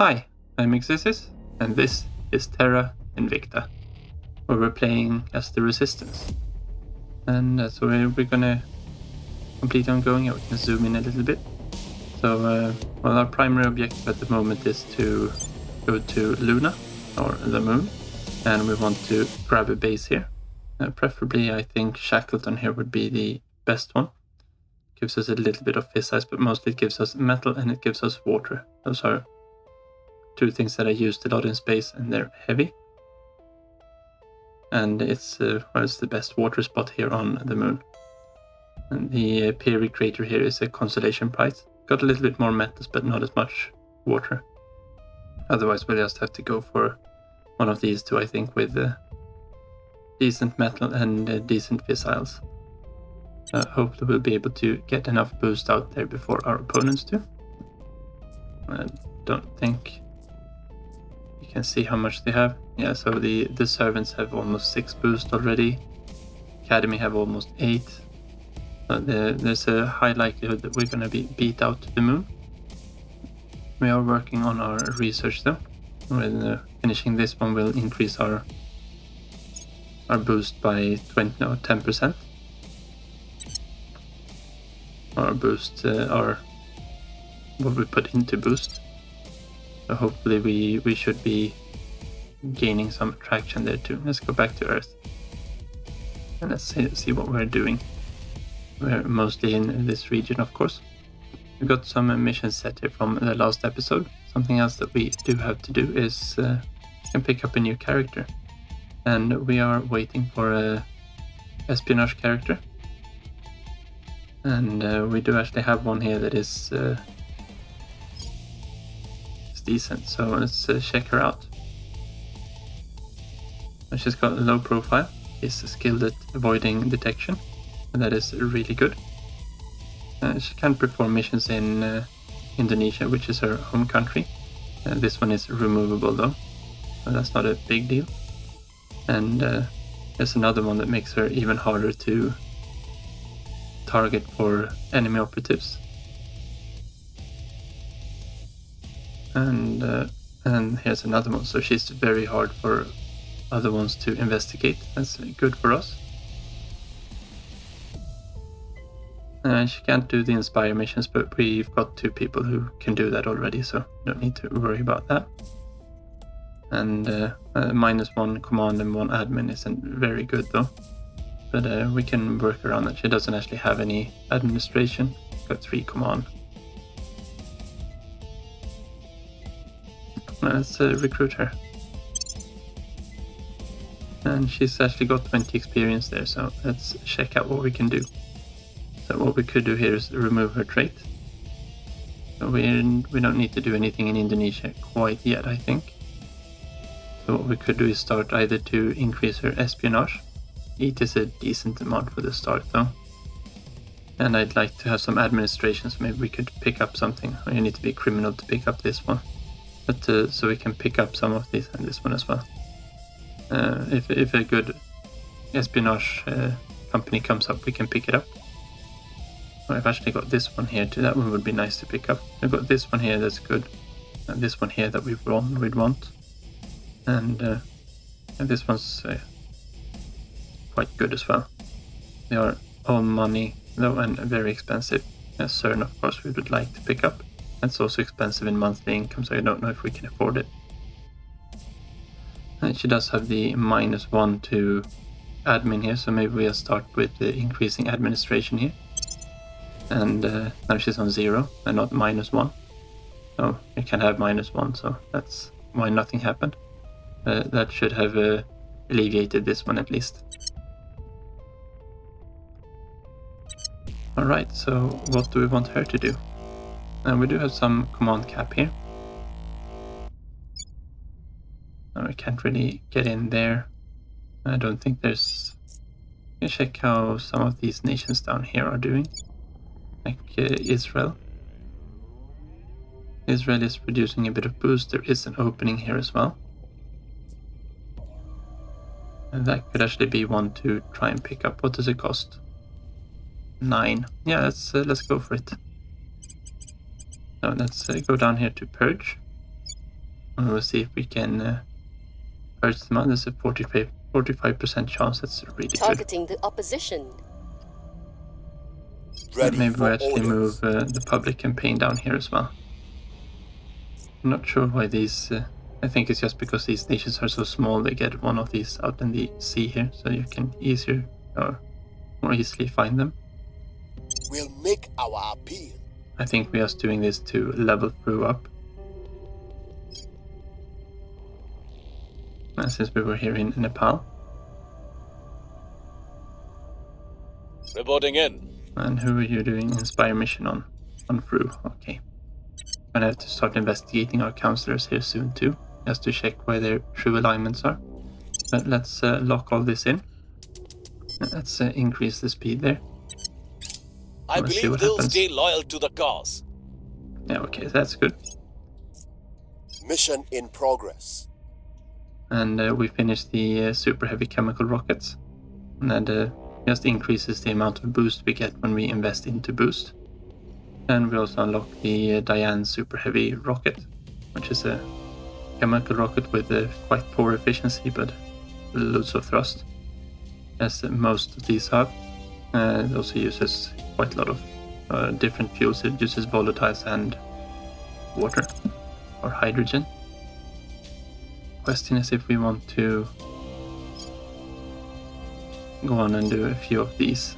Hi, I'm Exesis, and this is Terra Invicta, where we're playing as the Resistance. And so we're gonna complete ongoing, and we can zoom in a little bit. So, well, our primary objective at the moment is to go to Luna, or the moon, and we want to grab a base here. Preferably, I think Shackleton here would be the best one. Gives us a little bit of fissiles, but mostly it gives us metal and it gives us water. Those are two things that I used a lot in space, and they're heavy. And it's the best water spot here on the moon. And the Peri crater here is a consolation prize. Got a little bit more metals, but not as much water. Otherwise, we'll just have to go for one of these two, I think, with decent metal and decent fissiles. Hopefully we'll be able to get enough boost out there before our opponents do. I don't think you can see how much they have. Yeah, so the servants have almost 6 boost already. Academy have almost 8. So there's a high likelihood that we're going to be beat out to the moon. We are working on our research though. With finishing this one will increase our boost by 10%. Our boost, what we put into boost. So hopefully we should be gaining some traction there too. Let's go back to Earth. And let's see what we're doing. We're mostly in this region, of course. We got some missions set here from the last episode. Something else that we do have to do is can pick up a new character. And we are waiting for a espionage character. And we do actually have one here that is decent, so let's check her out. She's got a low profile, is skilled at avoiding detection, and that is really good. She can perform missions in Indonesia, which is her home country. This one is removable though, so that's not a big deal. And there's another one that makes her even harder to target for enemy operatives. And here's another one, so she's very hard for other ones to investigate. That's good for us. She can't do the Inspire missions, but we've got 2 people who can do that already, so don't need to worry about that. And -1 command and 1 admin isn't very good though, but we can work around that. She doesn't actually have any administration, got 3 command. Let's recruit her. And she's actually got 20 experience there, so let's check out what we can do. So what we could do here is remove her trait. So we don't need to do anything in Indonesia quite yet, I think. So what we could do is start either to increase her espionage. 8 is a decent amount for the start though. And I'd like to have some administration, so maybe we could pick up something. You need to be a criminal to pick up this one. But so we can pick up some of these and this one as well. If a good espionage company comes up, we can pick it up. I've actually got this one here too. That one would be nice to pick up. I've got this one here that's good, and this one here that we'd want, and this one's quite good as well. They are all money though and very expensive. CERN, of course, we would like to pick up. That's also expensive in monthly income, so I don't know if we can afford it. And she does have the -1 to admin here, so maybe we'll start with increasing administration here. And now she's on 0 and not -1. So you can have -1, so that's why nothing happened. That should have alleviated this one at least. Alright, so what do we want her to do? We do have some command cap here. We can't really get in there. I don't think there's... You can check how some of these nations down here are doing. Like Israel. Israel is producing a bit of boost. There is an opening here as well. And that could actually be one to try and pick up. What does it cost? 9. Yeah, let's go for it. So let's go down here to purge. And we'll see if we can purge them out. There's a 45% chance. That's really Targeting the opposition. good. Maybe we actually move the public campaign down here as well. I'm not sure why these... I think it's just because these nations are so small, they get one of these out in the sea here, so you can more easily find them. We'll make our appeal. I think we're just doing this to level through up. And since we were here in Nepal. Reporting in. And who are you doing Inspire mission on? On through, okay. I'm gonna have to start investigating our counselors here soon too, just to check where their true alignments are. But let's lock all this in. Let's increase the speed there. I believe they'll stay loyal to the cause. Yeah, okay, that's good. Mission in progress. And we finished the super heavy chemical rockets. And that just increases the amount of boost we get when we invest into boost. And we also unlock the Diane super heavy rocket, which is a chemical rocket with quite poor efficiency but loads of thrust, as most of these have. It also uses quite a lot of different fuels. It uses volatiles and water or hydrogen. Question is if we want to go on and do a few of these.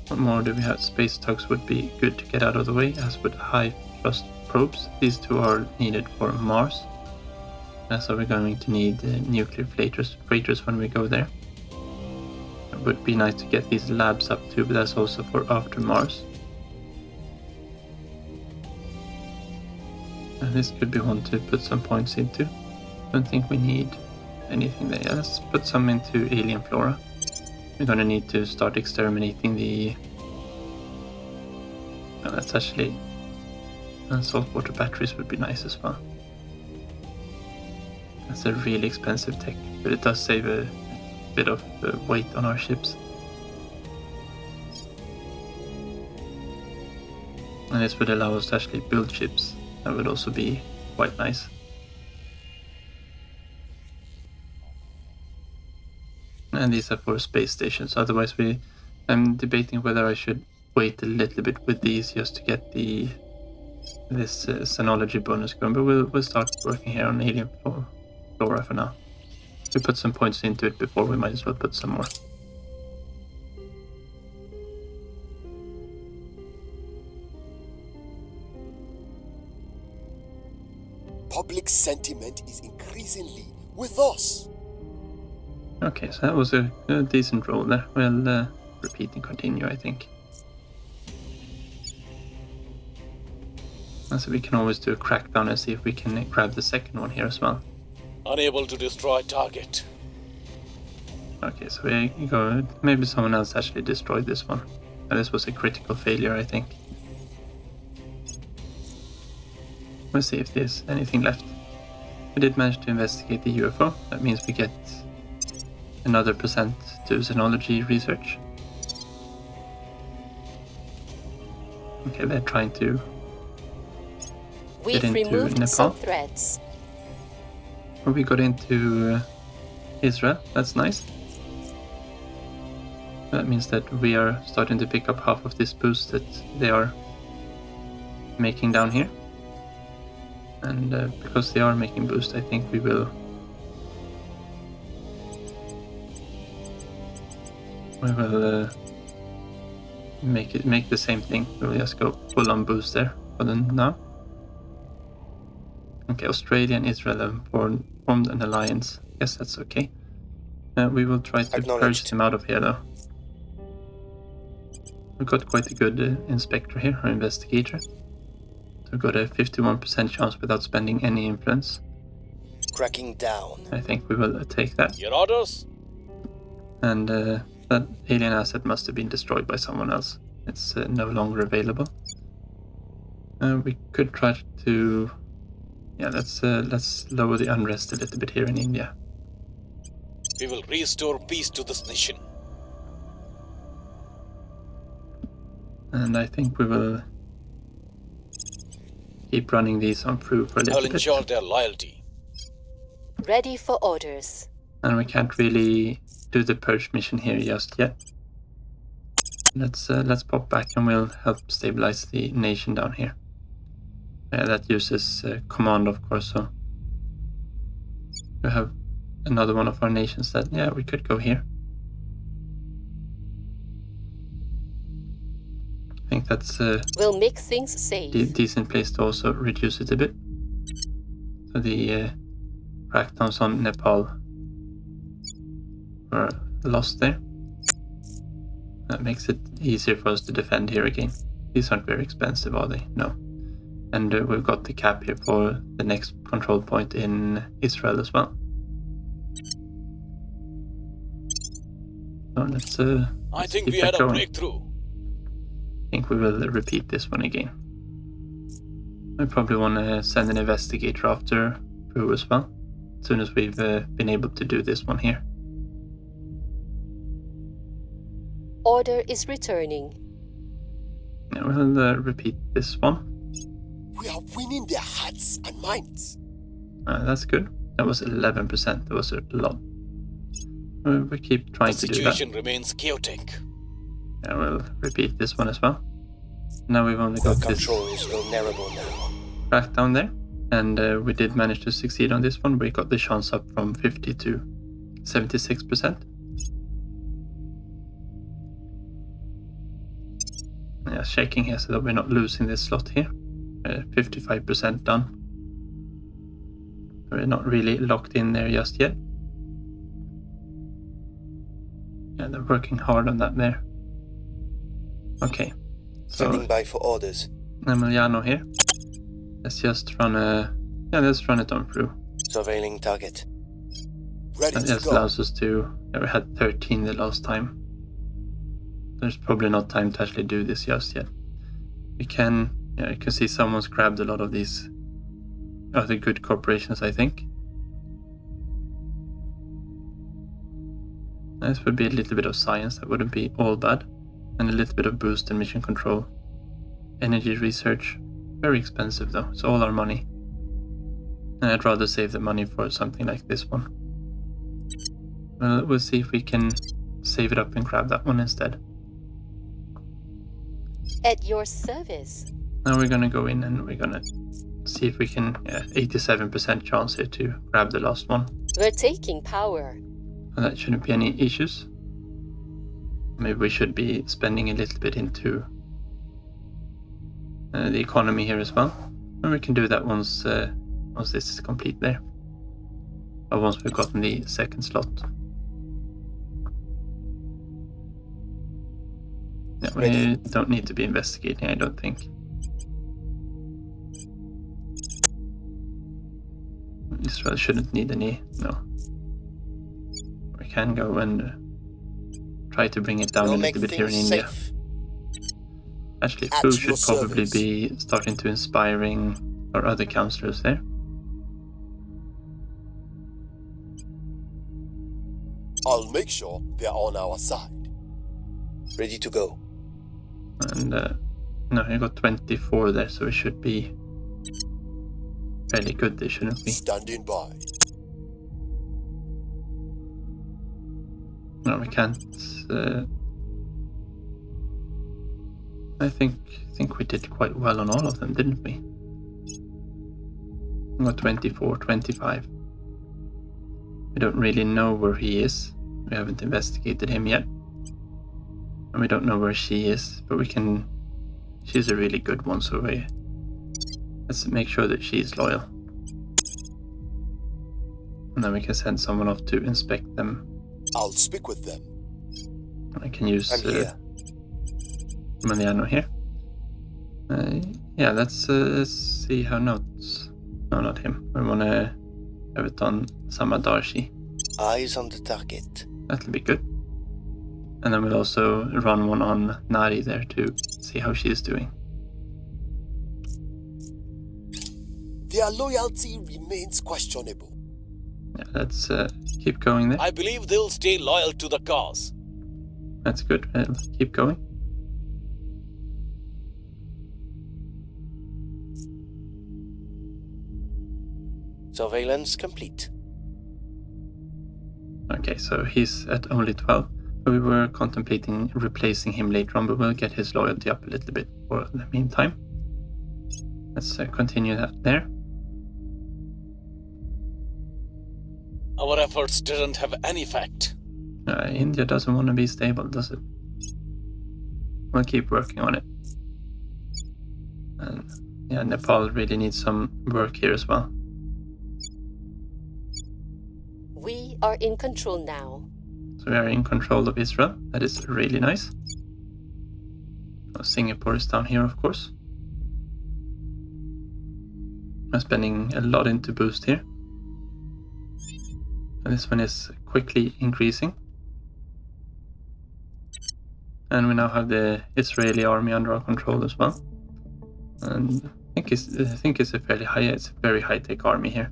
What more do we have? Space tugs would be good to get out of the way, as would high thrust probes. These two are needed for Mars. So we're going to need nuclear freighters when we go there. It would be nice to get these labs up too, but that's also for after Mars. And this could be one to put some points into. Don't think we need anything there. Yeah, let's put some into alien flora. We're gonna need to start exterminating the... Oh, that's actually... saltwater batteries would be nice as well. That's a really expensive tech, but it does save a bit of weight on our ships. And this would allow us to actually build ships. That would also be quite nice. And these are for space stations. Otherwise, I'm debating whether I should wait a little bit with these just to get this Xenology bonus going. But we'll start working here on alien flora for now. If we put some points into it before, we might as well put some more. Public sentiment is increasingly with us. Okay, so that was a decent roll there. We'll repeat and continue, I think. And so we can always do a crackdown and see if we can grab the second one here as well. Unable to destroy target. Okay, so we go. Maybe someone else actually destroyed this one. This was a critical failure, I think. We'll see if there's anything left. We did manage to investigate the UFO. That means we get another % to Xenology research. Okay, they're trying to get into Nepal. Some threads. Well, we got into Israel. That's nice. That means that we are starting to pick up half of this boost that they are making down here. And because they are making boost, I think we will make the same thing. We'll just go full on boost there for them now. Okay, Australia and Israel have formed an alliance. Yes, that's okay. We will try to purge him out of here though. We've got quite a good inspector here, or investigator. We've got a 51% chance without spending any influence. Cracking down. I think we will take that. Your orders? And that alien asset must have been destroyed by someone else. It's no longer available. We could try to... Yeah, let's lower the unrest a little bit here in India. We will restore peace to this nation. And I think we will keep running these on through for a I'll little bit. ensure their loyalty. Ready for orders. And we can't really do the purge mission here just yet. Let's pop back and we'll help stabilize the nation down here. That uses command, of course, so we have another one of our nations that, yeah, we could go here. I think that's We'll make things safe. a decent place to also reduce it a bit. So the crackdowns on Nepal were lost there. That makes it easier for us to defend here again. These aren't very expensive, are they? No. And we've got the cap here for the next control point in Israel as well. So let's I think keep we that had a going. breakthrough. I think we will repeat this one again. I probably want to send an investigator after Peru as well, as soon as we've been able to do this one here. Order is returning. Yeah, we'll repeat this one. We are winning their hearts and minds. That's good. That was 11%. That was a lot. We keep trying The to do that. situation remains chaotic. Yeah, we'll repeat this one as well. Now we've only Our got this control is vulnerable now. crackdown there. And we did manage to succeed on this one. We got the chance up from 50 to 76%. Yeah, shaking here so that we're not losing this slot here. 55% done. We're not really locked in there just yet. Yeah, they're working hard on that there. Okay. Standing So by for orders. Emiliano here. Let's just run let's run it on through. Surveilling target. Ready That to just go. allows us to, we had 13 the last time. There's probably not time to actually do this just yet. We can, you can see someone's grabbed a lot of these other good corporations, I think. This would be a little bit of science, that wouldn't be all bad. And a little bit of boost in mission control. Energy research, very expensive though, it's all our money. And I'd rather save the money for something like this one. Well, we'll see if we can save it up and grab that one instead. At your service. Now we're gonna go in and we're gonna see if we can, 87% chance here to grab the last one. We're taking power. And that shouldn't be any issues. Maybe we should be spending a little bit into the economy here as well. And we can do that once this is complete there. Or once we've gotten the second slot. Yeah, we don't need to be investigating, I don't think. Israel shouldn't need any, no. We can go and try to bring it down We'll a make little bit here in things India. safe. Actually, At Fu your should probably service. be starting to inspiring our other counselors there. I'll make sure they're on our side. Ready to go. And no, we got 24 there, so we should be fairly good there, shouldn't we? Standing by. No, we can't. I think we did quite well on all of them, didn't we? We got 24, 25. We don't really know where he is. We haven't investigated him yet. And we don't know where she is, but we can... She's a really good one, so let's make sure that she's loyal. And then we can send someone off to inspect them. I'll speak with them. I can use I'm here. Maniano here. Yeah, let's see how notes. No, not him. We want to have it on Samadarshi. Eyes on the target. That'll be good. And then we'll also run one on Nari there to see how she's doing. Their loyalty remains questionable. Yeah, let's keep going there. I believe they'll stay loyal to the cause. That's good. We'll keep going. Surveillance complete. Okay, so he's at only 12. We were contemplating replacing him later on, but we'll get his loyalty up a little bit for the meantime. Let's continue that there. Our efforts didn't have any effect. India doesn't want to be stable, does it? We'll keep working on it. And yeah, Nepal really needs some work here as well. We are in control now. So we are in control of Israel. That is really nice. Singapore is down here, of course. I'm spending a lot into boost here. And this one is quickly increasing. And we now have the Israeli army under our control as well. And I think it's a very high-tech army here.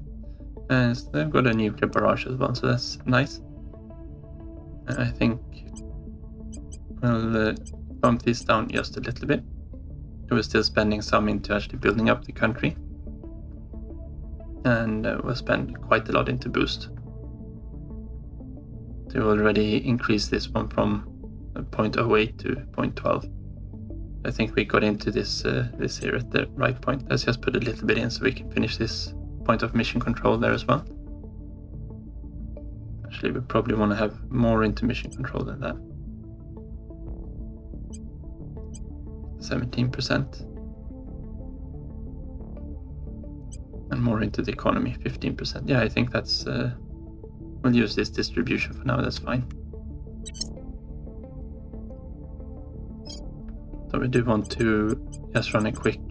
And they've got a nuclear barrage as well, so that's nice. And I think we'll bump this down just a little bit. We're still spending some into actually building up the country. And we'll spend quite a lot into boost. So we've already increased this one from 0.08 to 0.12. I think we got into this here at the right point. Let's just put a little bit in so we can finish this point of mission control there as well. Actually, we probably want to have more into mission control than that. 17%. And more into the economy, 15%. Yeah, I think that's... we'll use this distribution for now, that's fine. So we do want to just run a quick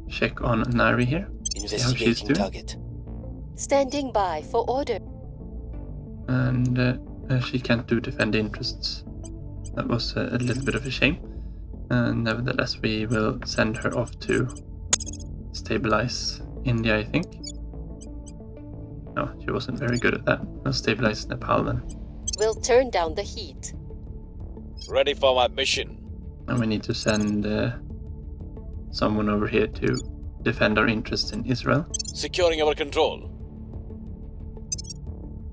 check on Nari here. Investigating target. Standing by for order. And she can't do defend interests. That was a little bit of a shame. Nevertheless, we will send her off to stabilize India, I think. No, she wasn't very good at that. We'll stabilize Nepal then. We'll turn down the heat. Ready for my mission. And we need to send someone over here to defend our interests in Israel. Securing our control.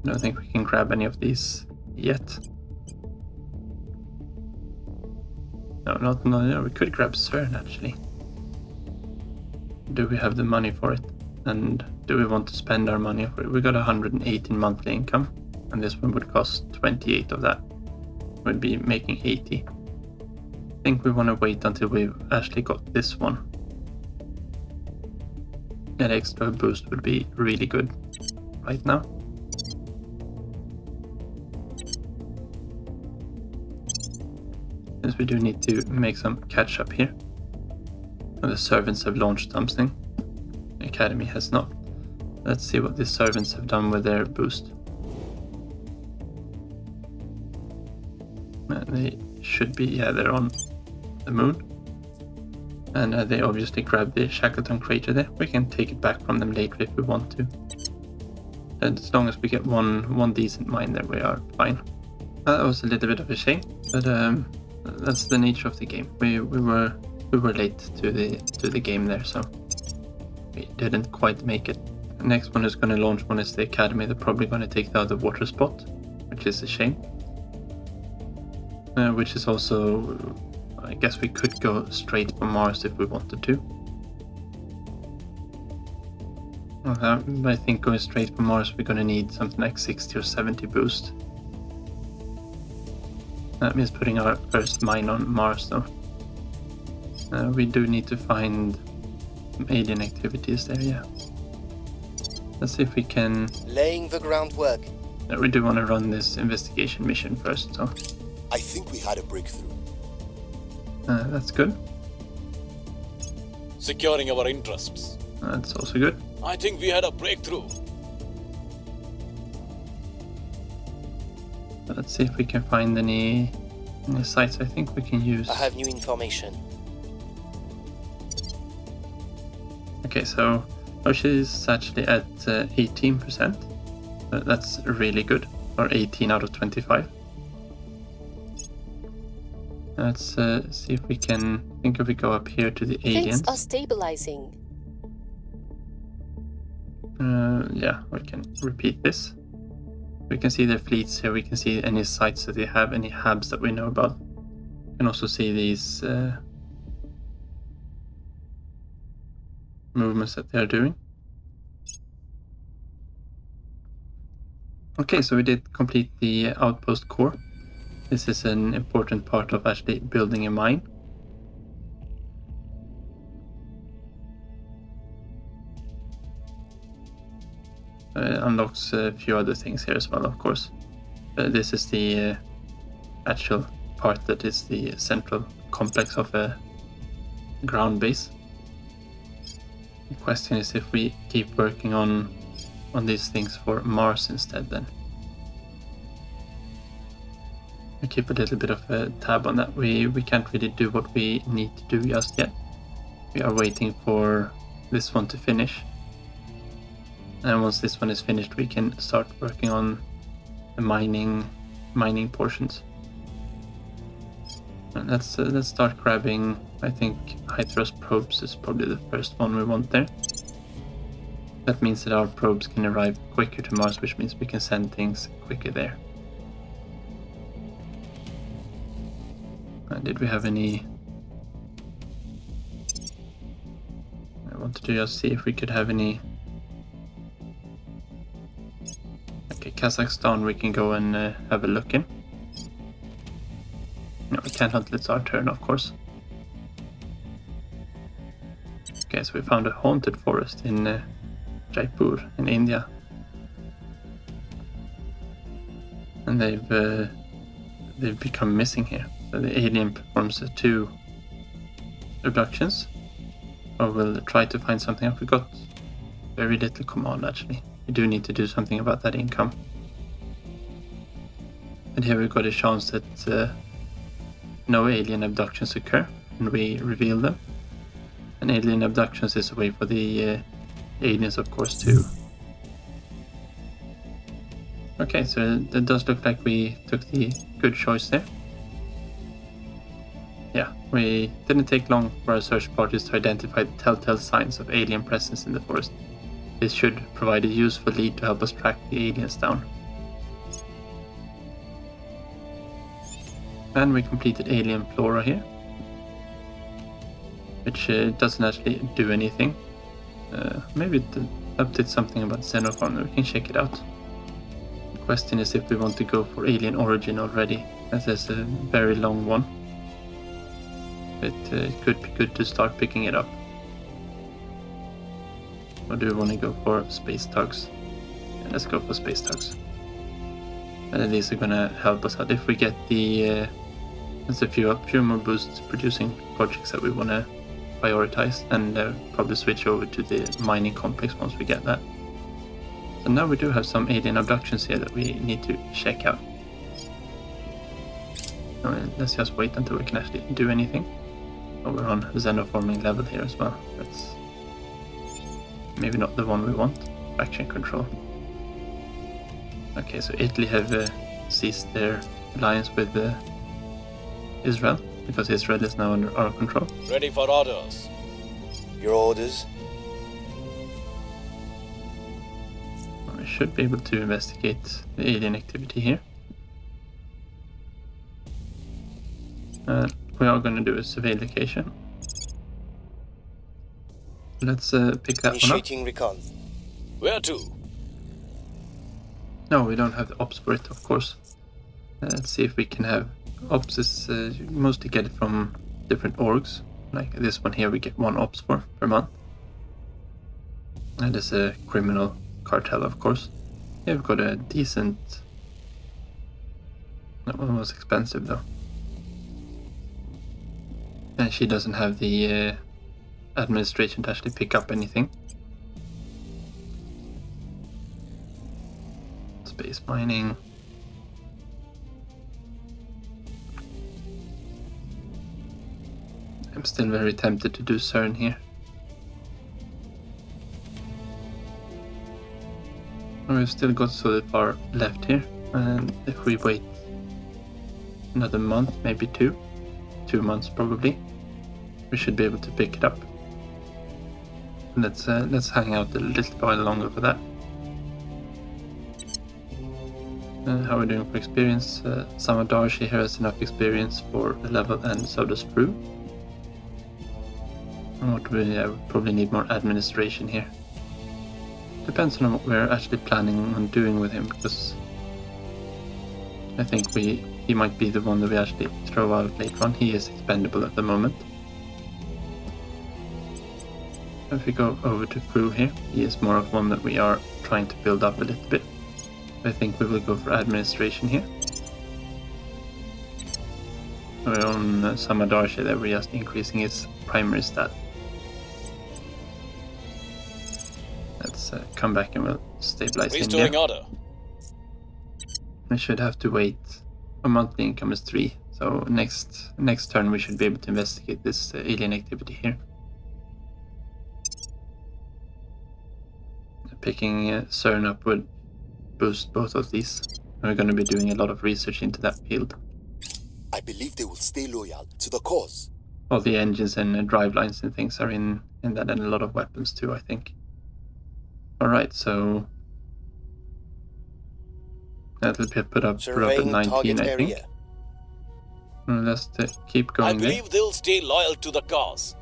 I don't think we can grab any of these yet. No, we could grab CERN actually. Do we have the money for it? And do we want to spend our money for it? We got 118 monthly income, and this one would cost 28 of that. We'd be making 80. I think we want to wait until we've actually got this one. That extra boost would be really good right now. Since we do need to make some catch up here. And the servants have launched something. The academy has not. Let's see what the servants have done with their boost. They should be, yeah, they're on the moon. And they obviously grabbed the Shackleton crater there. We can take it back from them later if we want to. And as long as we get one decent mine there, we are fine. That was a little bit of a shame, but that's the nature of the game. We were late to the game there, so we didn't quite make it. The next one who's going to launch one is the academy. They're probably going to take the other water spot, which is a shame. Which is also, I guess we could go straight for Mars if we wanted to. I think going straight for Mars we're going to need something like 60 or 70 boost. That means putting our first mine on Mars though. We do need to find some alien activities there, yeah. Let's see if we can... Laying the groundwork. We do want to run this investigation mission first, so... I think we had a breakthrough. That's good. Securing our interests. That's also good. I think we had a breakthrough. Let's see if we can find any sites I think we can use. I have new information. Okay, so she's actually at 18%. That's really good. Or 18 out of 25. Let's see if we can... I think if we go up here to the aliens. Things are stabilizing. Yeah, we can repeat this. We can see their fleets here. We can see any sites that they have, any hubs that we know about. We can also see these movements that they're doing. Okay, so we did complete the outpost core. This is an important part of actually building a mine. Unlocks a few other things here as well, of course. This is the actual part that is the central complex of a ground base. The question is if we keep working on these things for Mars instead, then. We keep a little bit of a tab on that. We can't really do what we need to do just yet. We are waiting for this one to finish. And once this one is finished, we can start working on the mining portions. And let's start grabbing. I think high thrust probes is probably the first one we want there. That means that our probes can arrive quicker to Mars, which means we can send things quicker there. Did we have any? I wanted to just see if we could have any. Okay, Kazakhstan we can go and have a look in. No, we can't until it's our turn, of course. Okay, so we found a haunted forest in Jaipur in India. And they've become missing here. So the alien performs 2 abductions. Or we'll try to find something up. We got very little command actually. We do need to do something about that income. And here we got a chance that no alien abductions occur, and we reveal them. And alien abductions is a way for the aliens, of course, to... Okay, so it does look like we took the good choice there. Yeah, we didn't take long for our search parties to identify the telltale signs of alien presence in the forest. This should provide a useful lead to help us track the aliens down. And we completed alien flora here, which doesn't actually do anything. Maybe it updates something about Xenofarm, we can check it out. The question is if we want to go for alien origin already, as there's a very long one. It could be good to start picking it up. Or do we want to go for space tugs? Yeah, let's go for space tugs. And these are gonna help us out if we get the... there's a few more boosts producing projects that we want to prioritize, and probably switch over to the mining complex once we get that. So now we do have some alien abductions here that we need to check out. Let's just wait until we can actually do anything. Oh, we're on xenoforming level here as well. That's maybe not the one we want. Faction control. Okay, so Italy have ceased their alliance with Israel, because Israel is now under our control. Ready for orders. Your orders? We should be able to investigate the alien activity here. We are going to do a survey location. Let's pick that one up. Initiating recon. Where to? No, we don't have the ops for it, of course. Let's see if we can have ops. Is you mostly get it from different orgs. Like this one here, we get 1 ops for per month. That is a criminal cartel, of course. Yeah, we've got a decent... That one was expensive though. And she doesn't have the administration to actually pick up anything. Space mining. I'm still very tempted to do CERN here. We've still got so far left here, and if we wait another month, maybe 2 months probably, we should be able to pick it up. let's hang out a little while longer for that. How are we doing for experience? Samadarshi here has enough experience for a level, and so does Fru. And what we probably need more administration here. Depends on what we're actually planning on doing with him, because I think he might be the one that we actually throw out later on. He is expendable at the moment. If we go over to Fru here, he is more of one that we are trying to build up a little bit. I think we will go for administration here. We're on Samadarshi there, we're just increasing his primary stat. Let's come back and we'll stabilize India. Order. We should have to wait. Our monthly income is 3, so next turn we should be able to investigate this alien activity here. Picking CERN up would boost both of these. We're going to be doing a lot of research into that field. I believe they will stay loyal to the cause. All the engines and drive lines and things are in that, and a lot of weapons too, I think. Alright, so that'll be put up at 19, I think. Let's keep going. I believe they'll stay loyal to the cause.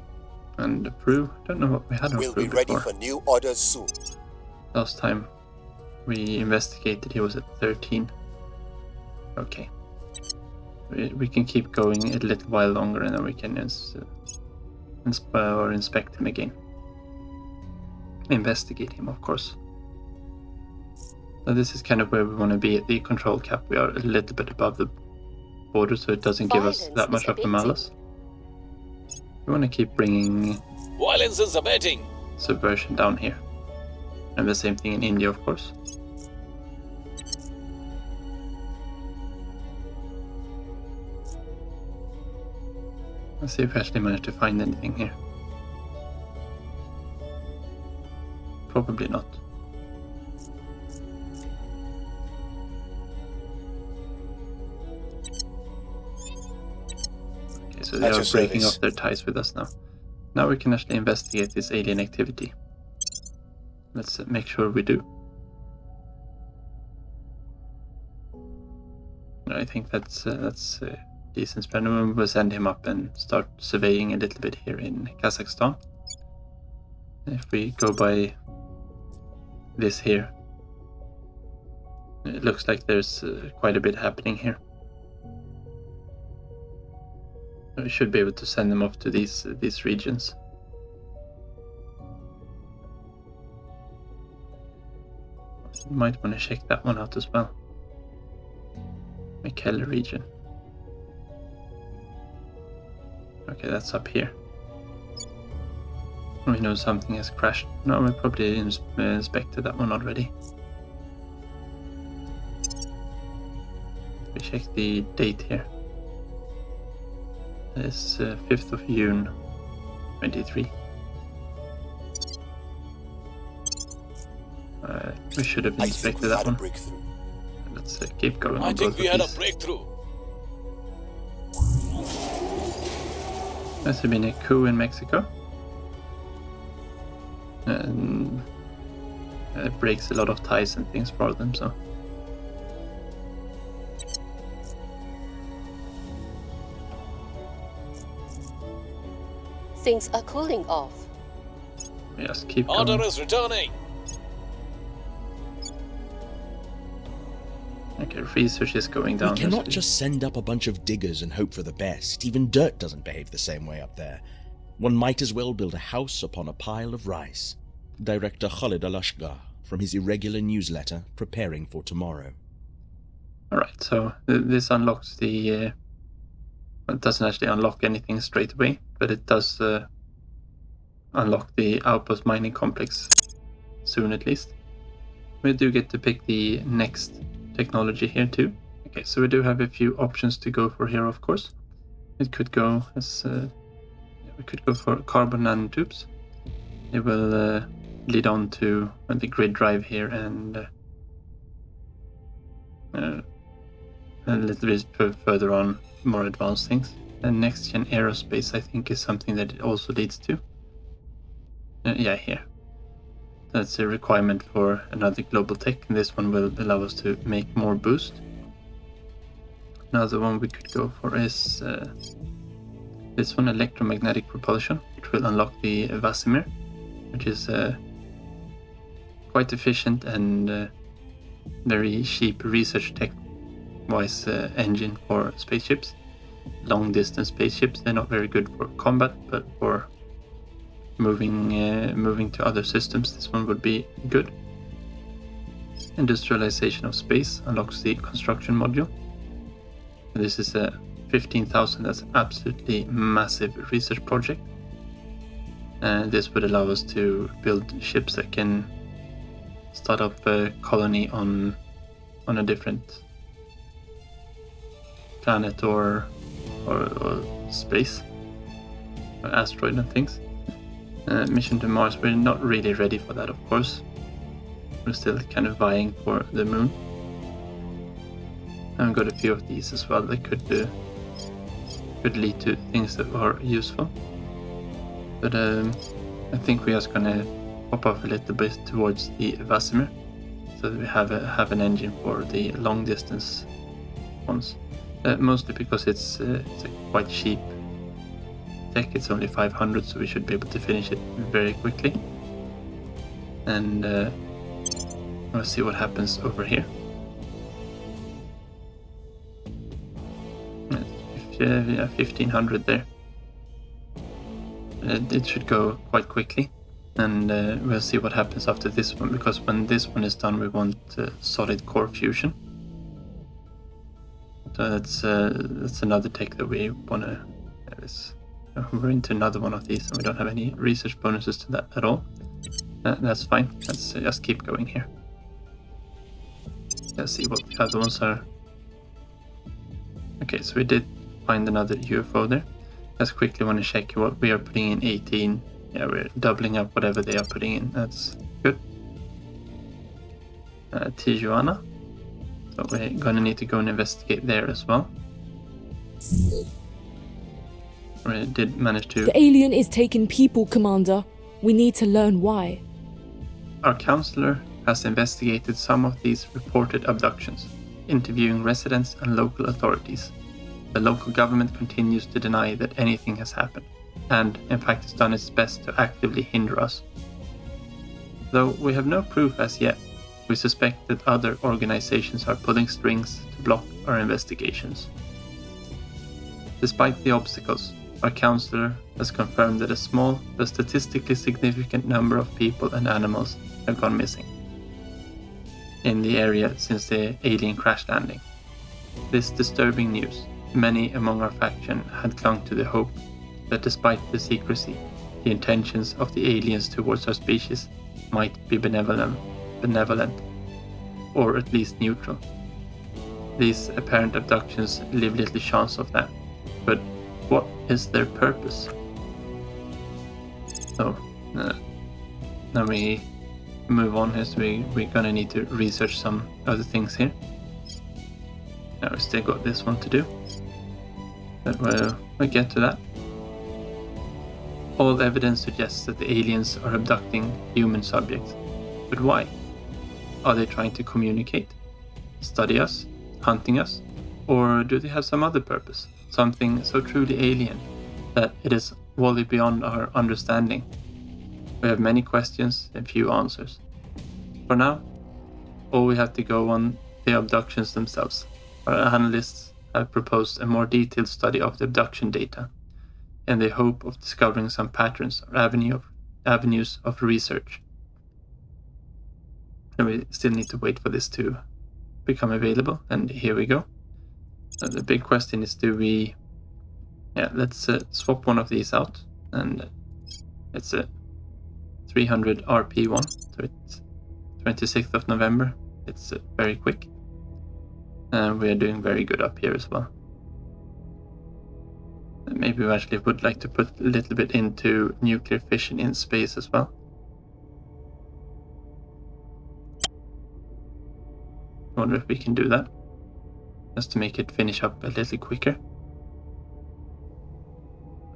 And Fru, don't know what we had on We'll Fru be ready before. for new orders soon. Last time we investigated, he was at 13. Okay. We can keep going a little while longer, and then we can inspect him again. Investigate him, of course. So this is kind of where we want to be at the control cap. We are a little bit above the border, so it doesn't give us that much of the malus. We want to keep bringing violence is abating. Subversion down here. And the same thing in India, of course. Let's see if we actually managed to find anything here. Probably not. Okay, so they are breaking off their ties with us now. Now we can actually investigate this alien activity. Let's make sure we do. I think that's decent spend. We'll send him up and start surveying a little bit here in Kazakhstan. If we go by this here, it looks like there's quite a bit happening here. We should be able to send them off to these regions. You might want to check that one out as well. McKellar region. Okay, that's up here. We know something has crashed. No, we probably inspected that one already. We check the date here. It's 5th of June 23. We should have inspected that one. Let's keep going. I think we had a breakthrough. There's been a coup in Mexico. And it breaks a lot of ties and things for them, so. Things are cooling off. Yes, keep going. Order is returning. Okay, research is going down. We cannot just send up a bunch of diggers and hope for the best. Even dirt doesn't behave the same way up there. One might as well build a house upon a pile of rice. Director Khalid Alashgar, from his irregular newsletter, Preparing for Tomorrow. Alright, so this unlocks the... it doesn't actually unlock anything straight away, but it does unlock the outpost mining complex soon at least. We do get to pick the next technology here too. Okay, so we do have a few options to go for here, of course. It could go as... we could go for carbon nanotubes. It will lead on to the grid drive here and a little bit further on more advanced things. And next gen aerospace, I think, is something that it also leads to. Yeah, here. That's a requirement for another global tech, and this one will allow us to make more boost. Another one we could go for is this one, electromagnetic propulsion, which will unlock the Vasimir, which is quite efficient and very cheap research tech-wise engine for spaceships. Long-distance spaceships, they're not very good for combat, but for moving to other systems, this one would be good. Industrialization of space unlocks the construction module. This is a 15,000, that's absolutely massive research project. And this would allow us to build ships that can start up a colony on a different planet or space, or asteroid and things. Mission to Mars, we're not really ready for that, of course. We're still kind of vying for the moon. And we've got a few of these as well that could lead to things that are useful. But I think we're just gonna pop off a little bit towards the Vasimir, so that we have an engine for the long distance ones. Mostly because it's a quite cheap tech. It's only 500, so we should be able to finish it very quickly. And let's see what happens over here. 1500 there. It should go quite quickly, and we'll see what happens after this one, because when this one is done we want solid core fusion. So that's another tech that we want to. We're into another one of these, and we don't have any research bonuses to that at all. That's fine. Let's just keep going here. Let's see what the other ones are. Okay, so we did find another UFO there. Just quickly want to check what we are putting in 18. Yeah, we're doubling up whatever they are putting in. That's good. Tijuana. So we're gonna need to go and investigate there as well. We did manage to... The alien is taking people, Commander. We need to learn why. Our counselor has investigated some of these reported abductions, interviewing residents and local authorities. The local government continues to deny that anything has happened, and in fact has done its best to actively hinder us. Though we have no proof as yet, we suspect that other organizations are pulling strings to block our investigations. Despite the obstacles, our counselor has confirmed that a small but statistically significant number of people and animals have gone missing in the area since the alien crash landing. This disturbing news, many among our faction had clung to the hope that despite the secrecy, the intentions of the aliens towards our species might be benevolent, or at least neutral. These apparent abductions leave little chance of that, but what is their purpose? So, now we move on here, so we're gonna need to research some other things here. Now we still got this one to do, but we'll get to that. All evidence suggests that the aliens are abducting human subjects, but why? Are they trying to communicate, study us, hunting us, or do they have some other purpose? Something so truly alien that it is wholly beyond our understanding. We have many questions and few answers. For now, all we have to go on the abductions themselves. Our analysts have proposed a more detailed study of the abduction data, in the hope of discovering some patterns or avenues of research. And we still need to wait for this to become available, and here we go. The big question is, do we... Yeah, let's swap one of these out, and it's a 300 RP one, so it's 26th of November. It's very quick, and we are doing very good up here as well. And maybe we actually would like to put a little bit into nuclear fission in space as well. I wonder if we can do that, just to make it finish up a little quicker.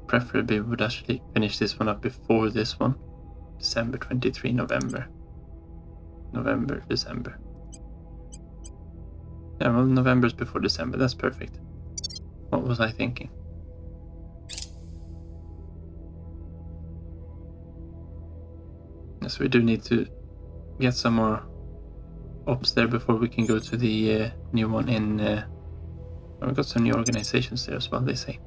Preferably we would actually finish this one up before this one. December 23, November, December. Yeah, well, November's before December. That's perfect. What was I thinking? Yes, we do need to get some more ops there before we can go to the new one in... we've got some new organizations there as well, they say.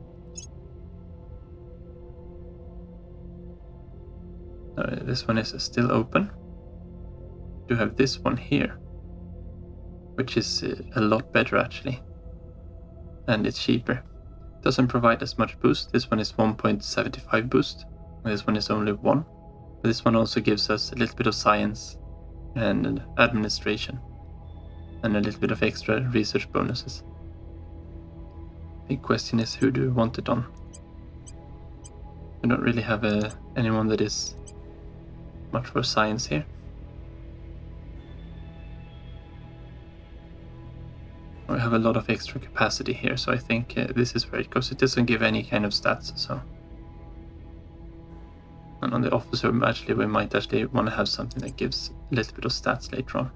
This one is still open. We do have this one here, which is a lot better actually. And it's cheaper. Doesn't provide as much boost. This one is 1.75 boost. This one is only 1. This one also gives us a little bit of science and administration and a little bit of extra research bonuses. Big question is, who do we want it on? We don't really have anyone that is much for science here. We have a lot of extra capacity here, so I think this is where it goes. It doesn't give any kind of stats, so. And on the officer, actually, we might actually want to have something that gives a little bit of stats later on.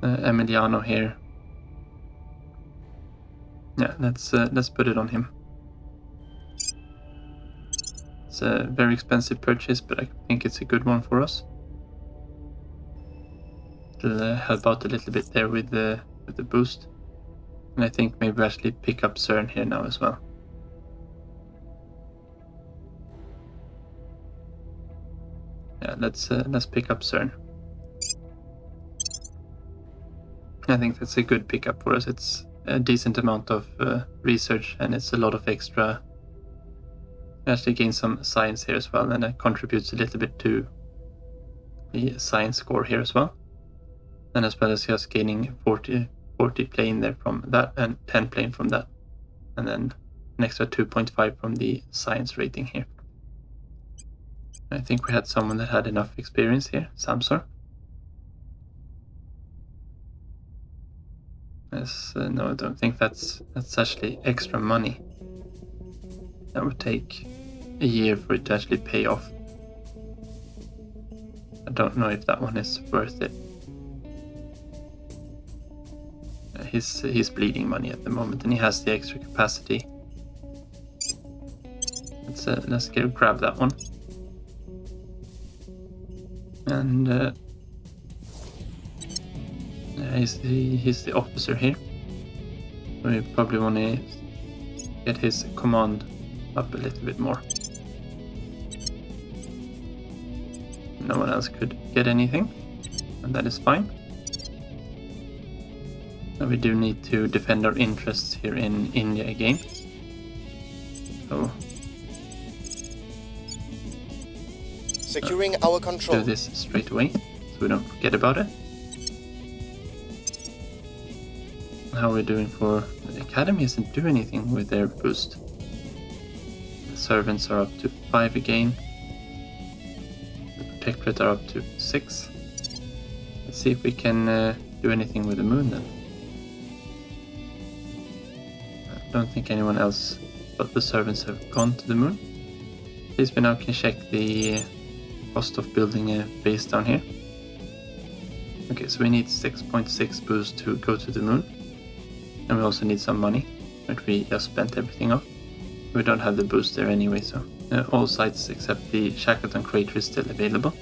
Emiliano here. Yeah, let's put it on him. It's a very expensive purchase, but I think it's a good one for us. It'll help out a little bit there with the boost. And I think maybe actually pick up CERN here now as well. Yeah, let's pick up CERN. I think that's a good pickup for us. It's a decent amount of research, and it's a lot of extra. We actually gain some science here as well, and that contributes a little bit to the science score here as well. And as well as just gaining 40 plane there from that, and 10 plane from that, and then an extra 2.5 from the science rating here. I think we had someone that had enough experience here, Samsor. Yes, no, I don't think that's actually extra money. That would take a year for it to actually pay off. I don't know if that one is worth it. He's bleeding money at the moment, and he has the extra capacity. Let's grab that one. And he's the officer here. We probably want to get his command up a little bit more. No one else could get anything, and that is fine. Now we do need to defend our interests here in India again. So securing our control. Do this straight away, so we don't forget about it. How are we doing for the academy? Isn't do anything with their boost. The servants are up to 5 again. The protectorate are up to 6. Let's see if we can do anything with the moon then. I don't think anyone else but the servants have gone to the moon. At least we now can check the cost of building a base down here. Okay, so we need 6.6 boost to go to the moon. And we also need some money, but we just spent everything off. We don't have the boost there anyway, so all sites except the Shackleton crater is still available.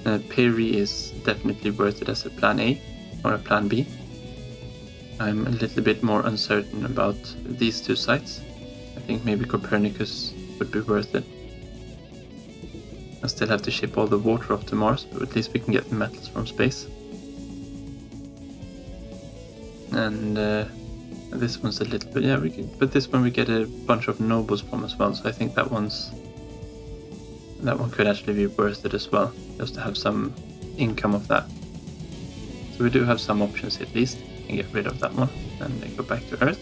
Peri is definitely worth it as a plan A or a plan B. I'm a little bit more uncertain about these two sites. I think maybe Copernicus would be worth it. I still have to ship all the water off to Mars, but at least we can get the metals from space. And this one's a little bit, yeah, but this one we get a bunch of nobles from as well, so I think that one could actually be worth it as well, just to have some income of that. So we do have some options at least. We can get rid of that one and then go back to Earth.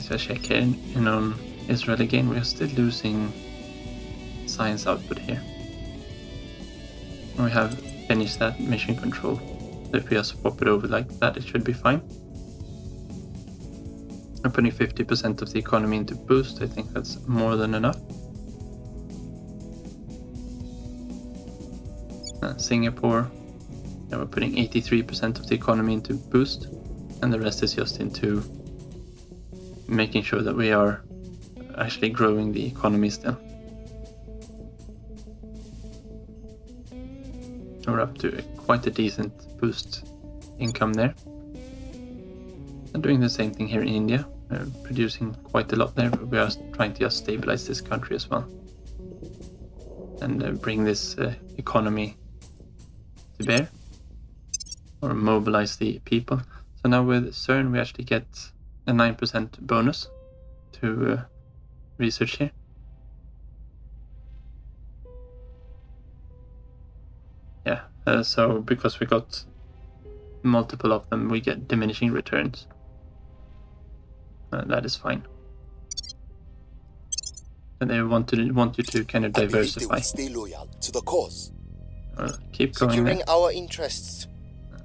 So check here in on Israel again. We are still losing science output here. We have finished that mission control. So if we just swap it over like that, it should be fine. I'm putting 50% of the economy into boost. I think that's more than enough. Singapore, yeah, we're putting 83% of the economy into boost, and the rest is just into making sure that we are actually growing the economy still. We're up to quite a decent boost income there. And doing the same thing here in India, producing quite a lot there. We are trying to just stabilize this country as well, and bring this economy to bear, or mobilize the people. So now with CERN we actually get a 9% bonus to research here. Yeah, so because we got multiple of them, we get diminishing returns. That is fine. And they want you to kind of diversify. They will stay loyal to the cause. Keep going. Securing our interests.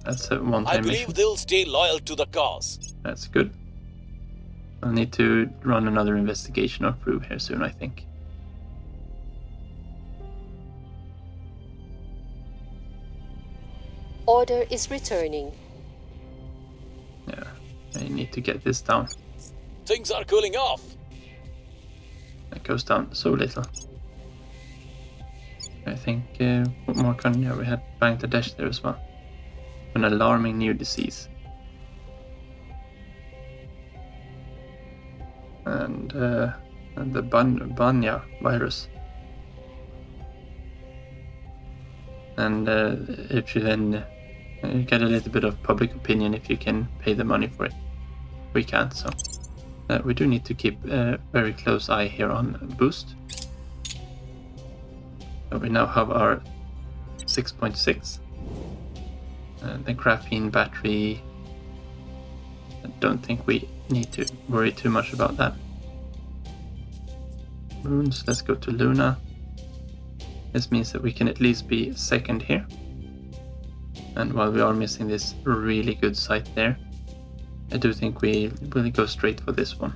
That's a one-time I believe mission. they'll stay loyal to the cause. That's good. I'll need to run another investigation or prove here soon, I think. Order is returning. Yeah, I need to get this down. Things are cooling off. It goes down so little. I think, what more country? Yeah, we had Bangladesh there as well. An alarming new disease. And the Banya virus. And if you then get a little bit of public opinion if you can pay the money for it. We can't, so we do need to keep a very close eye here on boost. So we now have our 6.6. The graphene battery, I don't think we need to worry too much about that. Moons, let's go to Luna. This means that we can at least be second here. And while we are missing this really good site there, I do think we will go straight for this one.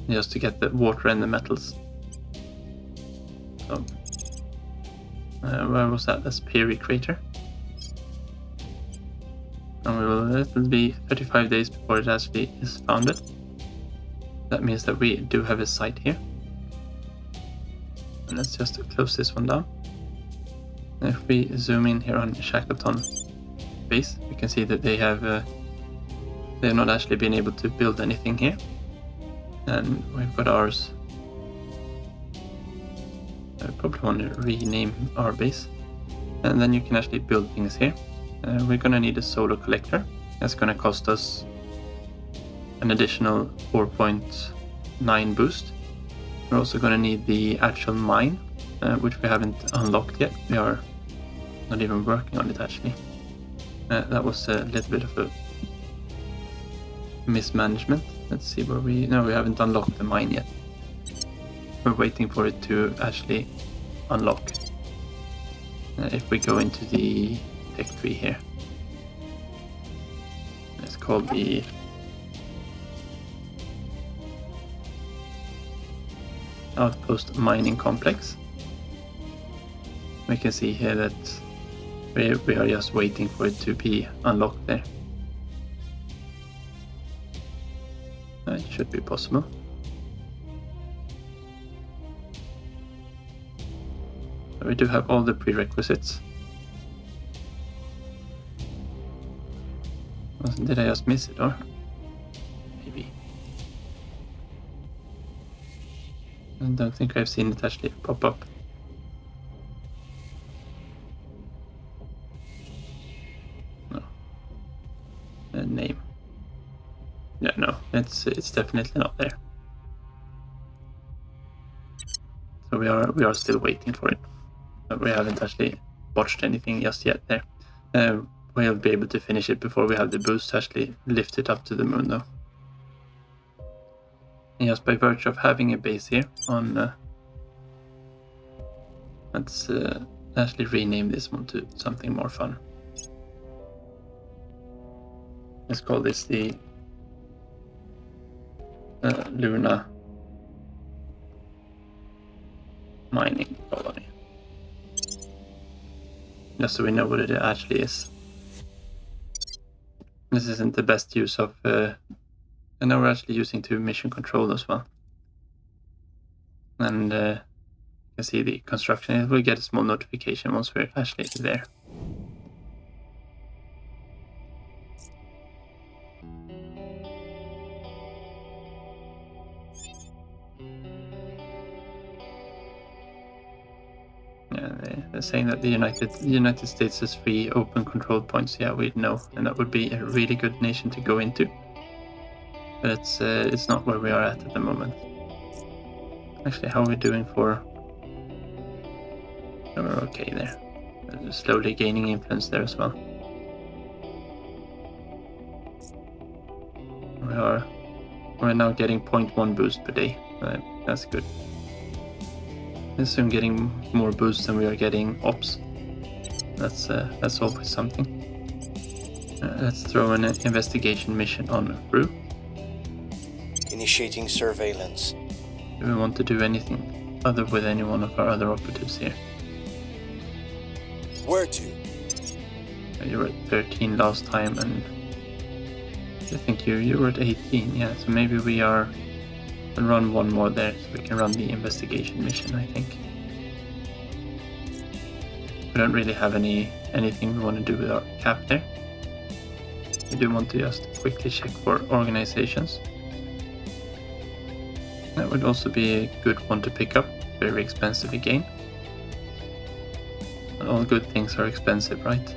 Just to get the water and the metals. So, where was that? That's Peri Crater. And it will be 35 days before it actually is founded. That means that we do have a site here. And let's just close this one down. And if we zoom in here on Shackleton base, we can see that they have not actually been able to build anything here. And we've got ours. I probably want to rename our base. And then you can actually build things here. We're going to need a solar collector. That's going to cost us an additional 4.9 boost. We're also going to need the actual mine, which we haven't unlocked yet. We are not even working on it actually. That was a little bit of a mismanagement. Let's see where we haven't unlocked the mine yet. We're waiting for it to actually unlock. If we go into the tech tree here, it's called the Outpost Mining Complex. We can see here that we are just waiting for it to be unlocked there. It should be possible. So we do have all the prerequisites. Did I just miss it, or maybe? I don't think I've seen it actually pop up. No. Name. Yeah, no, it's definitely not there. So we are still waiting for it, but we haven't actually watched anything just yet there. We'll be able to finish it before we have the boost actually lift it up to the moon though. And just by virtue of having a base here on let's actually rename this one to something more fun. Let's call this the Luna mining colony. Just so we know what it actually is. This isn't the best use of... and now we're actually using 2 mission control as well. And you can see the construction. We'll get a small notification once we're actually there. They're saying that the United States has 3 open control points. Yeah, we'd know, and that would be a really good nation to go into. But it's not where we are at the moment. Actually, how are we doing for... Oh, we're okay there. We're slowly gaining influence there as well. We're now getting 0.1 boost per day. That's good. We're soon getting more boosts than we are getting ops. That's always something. Let's throw an investigation mission on Brew. Initiating surveillance. Do we want to do anything other with any one of our other operatives here? Where to? You were at 13 last time, and I think you were at 18. Yeah, so maybe we'll run one more there, so we can run the investigation mission, I think. We don't really have anything we want to do with our cap there. We do want to just quickly check for organizations. That would also be a good one to pick up. Very expensive again. But all good things are expensive, right?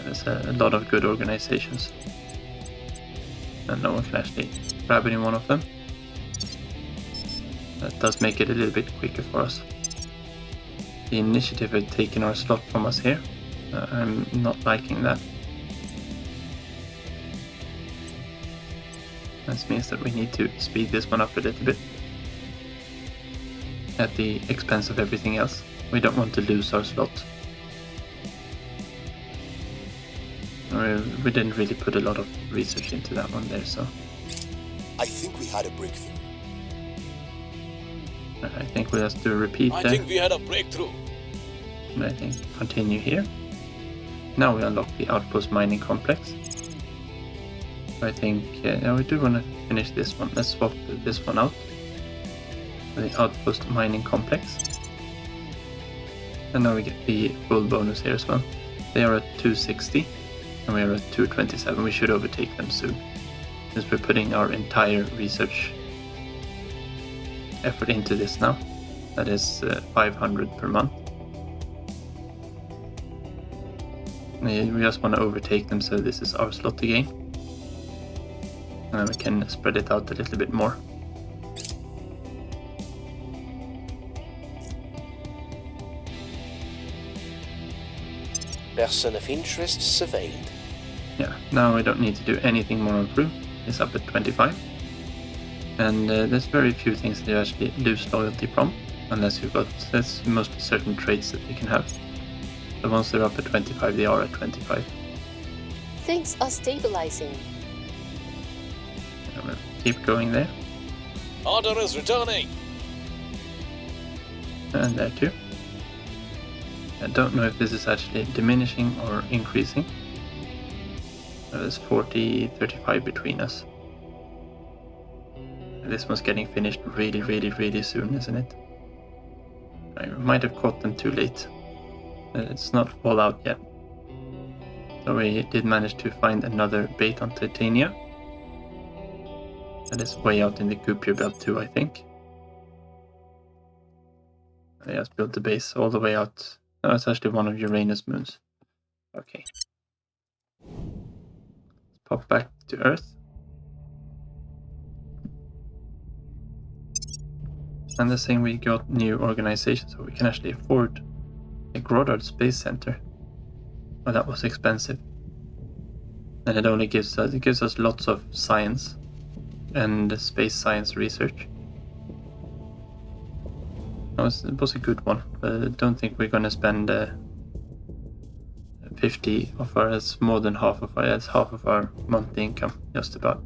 There's a lot of good organizations. And no one can actually grab any one of them. That does make it a little bit quicker for us. The initiative had taken our slot from us here. I'm not liking that. This means that we need to speed this one up a little bit at the expense of everything else. We don't want to lose our slot. We didn't really put a lot of research into that one there, so... I think we had a breakthrough. I think we'll just do a repeat there. I think we had a breakthrough. And I think continue here. Now we unlock the outpost mining complex. I think we do want to finish this one. Let's swap this one out. The outpost mining complex. And now we get the full bonus here as well. They are at 260 and we are at 227. We should overtake them soon, since we're putting our entire research effort into this now. That is 500 per month. We just want to overtake them, so this is our slot again. And we can spread it out a little bit more. Person of interest surveyed. Yeah, now we don't need to do anything more on Crew. It's up at 25. And there's very few things that you actually lose loyalty from, unless you've got, that's mostly certain traits that you can have. So once they're up at 25, they are at 25. Things are stabilizing. And we'll keep going there. Order is returning. And there too. I don't know if this is actually diminishing or increasing. There's 40, 35 between us. This one's getting finished really, really, really soon, isn't it? I might have caught them too late. It's not all out yet. So we did manage to find another bait on Titania. That is way out in the Kupier belt too, I think. I just built the base all the way out. No, it's actually one of Uranus moons. Okay. Let's pop back to Earth. And they're saying we got new organizations, so we can actually afford a Groddard Space Center. Well, that was expensive. And it only gives us lots of science and space science research. It was a good one, but I don't think we're going to spend 50 of our, that's more than half of our, that's half of our monthly income, just about.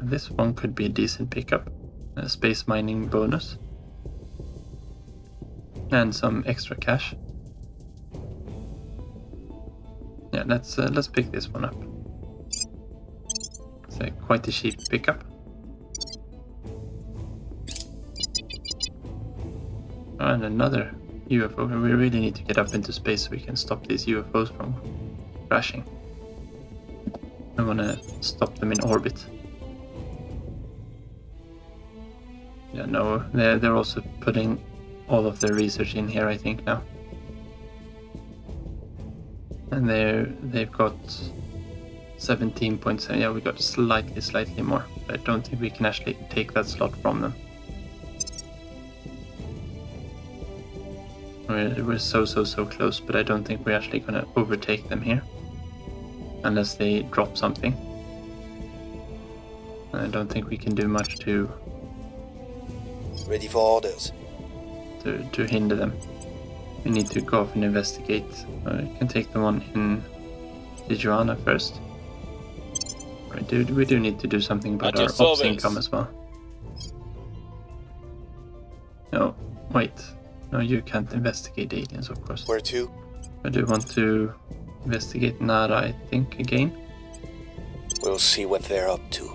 This one could be a decent pickup. A space mining bonus. And some extra cash. Yeah, let's pick this one up. It's quite a cheap pickup. And another UFO. We really need to get up into space so we can stop these UFOs from crashing. I want to stop them in orbit. Yeah, no, they're also putting all of their research in here, I think, now. And they've got 17.7. Yeah, we got slightly more. But I don't think we can actually take that slot from them. We're so close, but I don't think we're actually gonna overtake them here. Unless they drop something. I don't think we can do much to... Ready for orders. To hinder them. We need to go off and investigate. We can take the one in Tijuana first. We do need to do something about our ops income as well. No, wait. No, you can't investigate aliens, of course. Where to? I do want to investigate Nara, I think, again. We'll see what they're up to.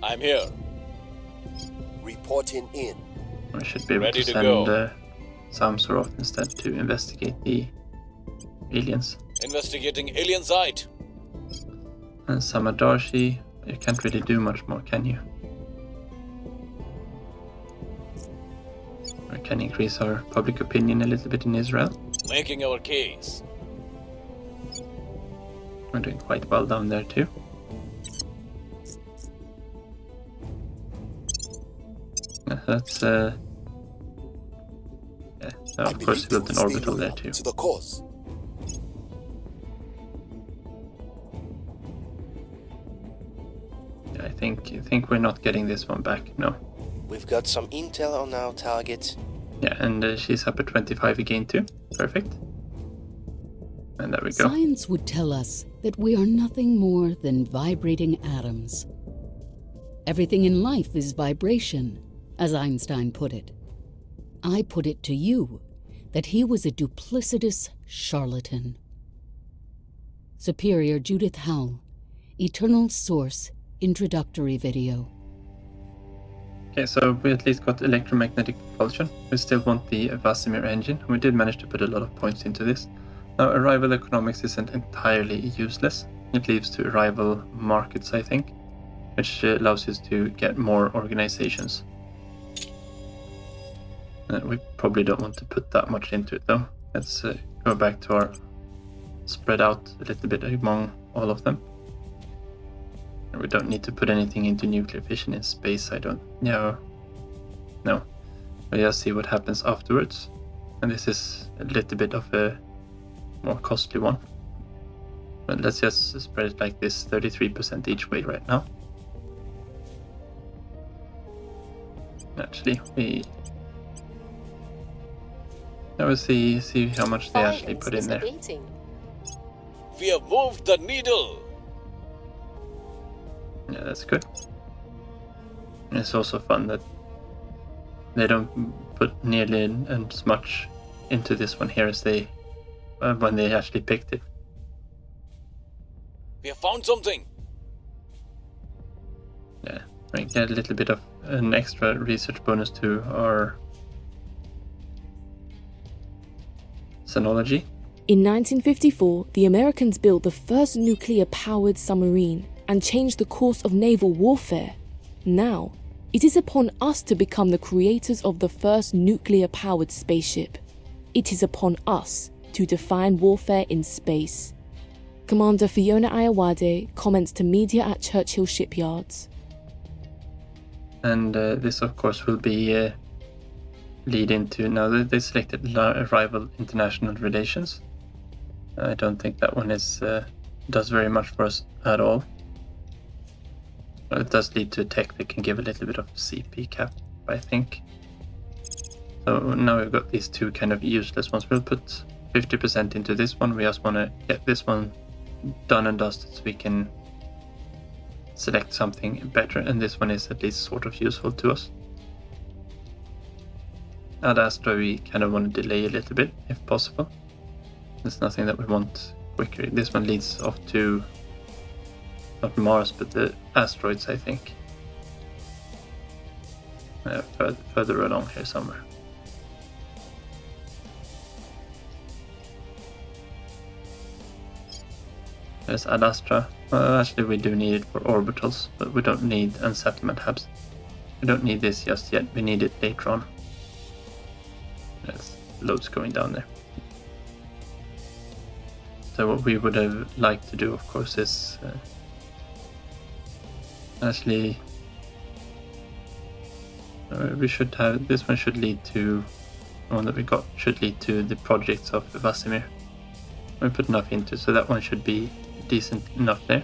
I'm here. Reporting in. I should be able Ready to to send go. Samsurov instead to investigate the aliens. Investigating alien site. And Samadarshi, you can't really do much more, can you? We can increase our public opinion a little bit in Israel. Making our case. We're doing quite well down there too. That's yeah, of course we built an orbital there too. To the cause. Yeah, I think we're not getting this one back. No. We've got some intel on our target. Yeah, and she's up at 25 again too. Perfect. And there we go. Science would tell us that we are nothing more than vibrating atoms. Everything in life is vibration, as Einstein put it. I put it to you that he was a duplicitous charlatan. Superior Judith Howell, Eternal Source, introductory video. Okay, so we at least got electromagnetic propulsion. We still want the Vasimir engine. We did manage to put a lot of points into this. Now, arrival economics isn't entirely useless. It leads to arrival markets, I think, which allows us to get more organizations. We probably don't want to put that much into it, though. Let's go back to our spread out a little bit among all of them. We don't need to put anything into nuclear fission in space, I don't... No. We'll just see what happens afterwards. And this is a little bit of a more costly one. But let's just spread it like this, 33% each way right now. Actually, now we'll see how much they actually put in there. We have moved the needle. Yeah, that's good. And it's also fun that they don't put nearly as much into this one here as they when they actually picked it. We have found something. Yeah, we get a little bit of an extra research bonus to our Xenology. In 1954, the Americans built the first nuclear-powered submarine and changed the course of naval warfare. Now, it is upon us to become the creators of the first nuclear-powered spaceship. It is upon us to define warfare in space. Commander Fiona Ayawade comments to media at Churchill Shipyards. And this, of course, will be lead into... Now, they selected rival international relations. I don't think that one is does very much for us at all. But it does lead to tech that can give a little bit of CP cap, I think. So now we've got these two kind of useless ones. We'll put 50% into this one. We just want to get this one done and dusted so we can select something better, and this one is at least sort of useful to us. Ad Astra we kind of want to delay a little bit if possible. There's nothing that we want quicker. This one leads off to not Mars but the asteroids, I think. Further along here somewhere. There's Ad Astra. Well, actually we do need it for orbitals, but we don't need unsettlement hubs. We don't need this just yet, we need it later on. There's loads going down there. So what we would have liked to do, of course, is actually we should have, this one should lead to, the one that we got should lead to the projects of Vasimir. We put enough into, so that one should be decent enough there.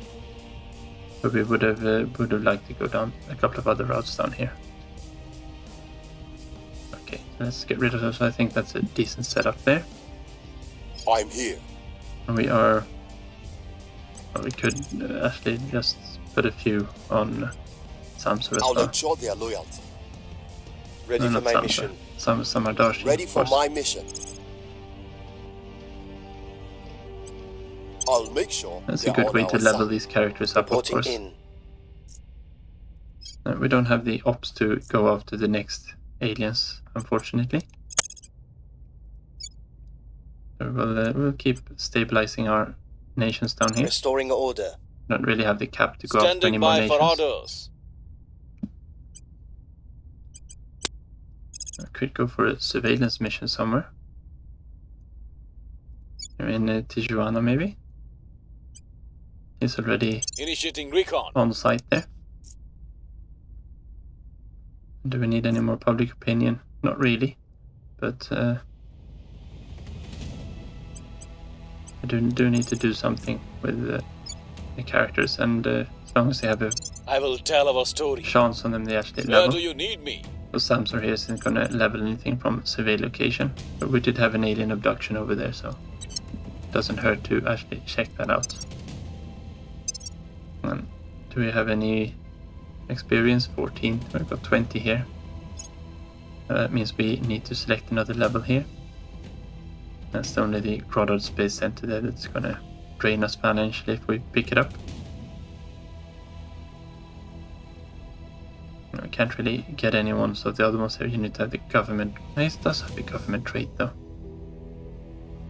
But we would have liked to go down a couple of other routes down here. Okay, let's get rid of those. I think that's a decent setup there. I'm here. And we are, well, we could actually just put a few on Samsur as I'll well. ensure their loyalty. Ready No, for not my Samsur. mission. Samardashi, Ready of for course. my mission. I'll make sure That's a they're good on way our to level side. these characters up, of Reporting course. in. We don't have the ops to go after the next aliens, unfortunately. So we'll keep stabilizing our nations down here. Restoring order. Don't really have the cap to go after any Standing more by for nations. orders. I could go for a surveillance mission somewhere. Here in Tijuana, maybe. He's already Initiating recon. on site there. Do we need any more public opinion? Not really, but I do need to do something with the characters, and as long as they have a I will tell our story. chance on them, they actually Where level. do you need me? So Samsur here isn't going to level anything from survey location, but we did have an alien abduction over there, so it doesn't hurt to actually check that out. And do we have any experience? 14. We've got 20 here. That means we need to select another level here. That's only the Groddard Space Center there that's going to drain us financially if we pick it up. I can't really get any ones of the other ones here. You need to have the government. It does have the government trait though.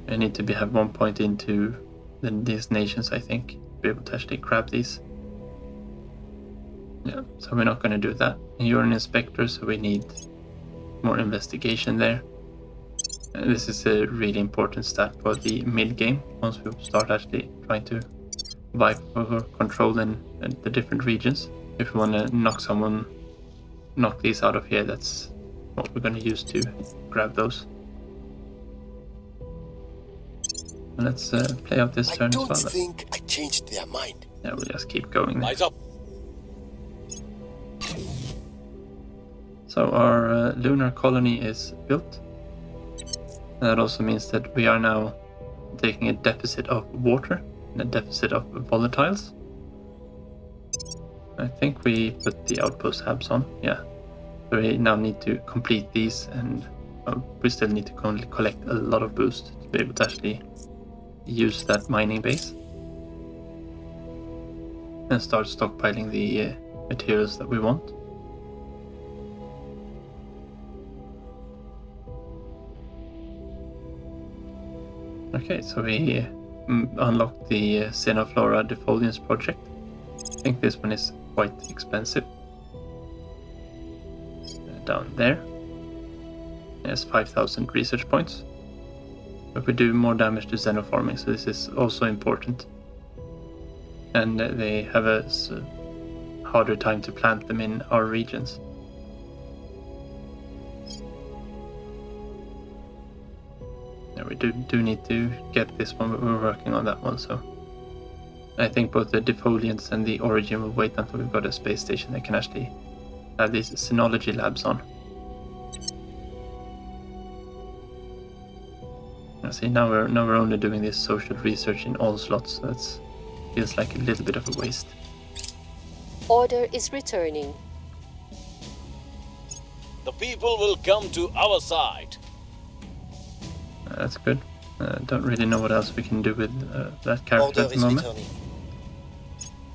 I need to have 1 point into these nations, I think, to be able to actually grab these. Yeah, so we're not going to do that. You're an inspector, so we need more investigation there. This is a really important stat for the mid game. Once we start actually trying to vibe over control in the different regions. If we want to knock these out of here, that's what we're going to use to grab those. And let's play out this I turn as don't well. think I changed their mind. Yeah, we'll just keep going there. Eyes up. So our lunar colony is built. That also means that we are now taking a deficit of water and a deficit of volatiles. I think we put the outpost hubs on, yeah. So we now need to complete these, and we still need to collect a lot of boost to be able to actually use that mining base. And start stockpiling the materials that we want. Okay, so we unlocked the Xenoflora defoliants project. I think this one is quite expensive. Down there. There's 5,000 research points. But we do more damage to xenofarming, so this is also important. And they have a harder time to plant them in our regions. Yeah, we do need to get this one, but we're working on that one, so I think both the defoliants and the origin will wait until we've got a space station that can actually have these Synology labs on. See, now we're only doing this social research in all slots, so that feels like a little bit of a waste. Order is returning. The people will come to our side. That's good. Don't really know what else we can do with that character at the moment.